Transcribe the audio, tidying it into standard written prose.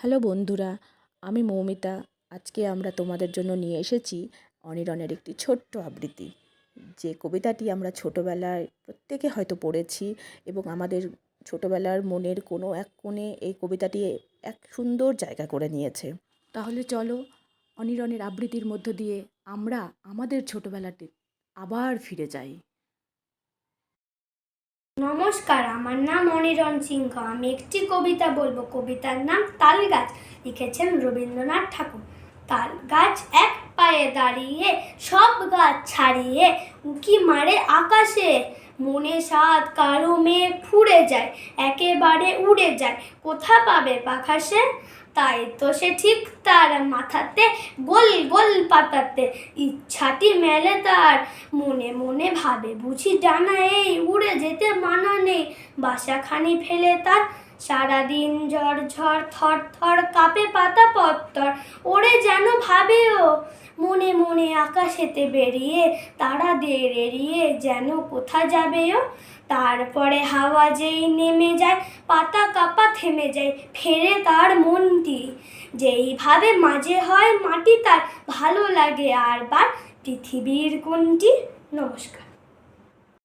Hello বন্ধুরা, আমি মৌমিতা। আজকে আমরা তোমাদের জন্য নিয়ে এসেছি অনিরনের একটি ছোট্ট আবৃত্তি। যে কবিতাটি আমরা ছোটোবেলায় প্রত্যেকে হয়তো পড়েছি এবং আমাদের ছোটোবেলার মনের কোনো এক কোণে এই কবিতাটি এক সুন্দর জায়গা করে নিয়েছে। তাহলে চলো অনিরনের আবৃত্তির মধ্য দিয়ে আমরা আমাদের ছোটোবেলাতে আবার ফিরে যাই। নমস্কার, আমার নাম অনিরণ সিংহ। আমি একটি কবিতা বলবো। কবিতার নাম তাল গাছ। লিখেছেন রবীন্দ্রনাথ ঠাকুর। তাল গাছ এক পায়ে দাঁড়িয়ে, সব গাছ ছাড়িয়ে উঁকি মারে আকাশে। মনে সাত কারো মেঘ ফুঁড়ে যায়, একেবারে উড়ে যায়, কোথা পাবে পাখা সে? তাই তো সে ঠিক তার মাথাতে গোল গোল পাতাতে ইচ্ছাটি মেলে তার। মনে মনে ভাবে, বুঝি ডানা এই উড়ে যেতে মানা নেই। বাসাখানি ফেলে তার সারাদিন ঝড় ঝড় থর থর কাঁপে পাতা পত্তর। ওরে যেন ভাবেও মনে মনে আকাশেতে বেরিয়ে, তারাদের এড়িয়ে যেন কোথা যাবেও। তারপরে হাওয়া যেই নেমে যায়, পাতা কাঁপা থেমে যায়, ফেরে তার মনটি। যেইভাবে মাঝে হয় মাটি তার, ভালো লাগে আর বার পৃথিবীর কোনটি। নমস্কার।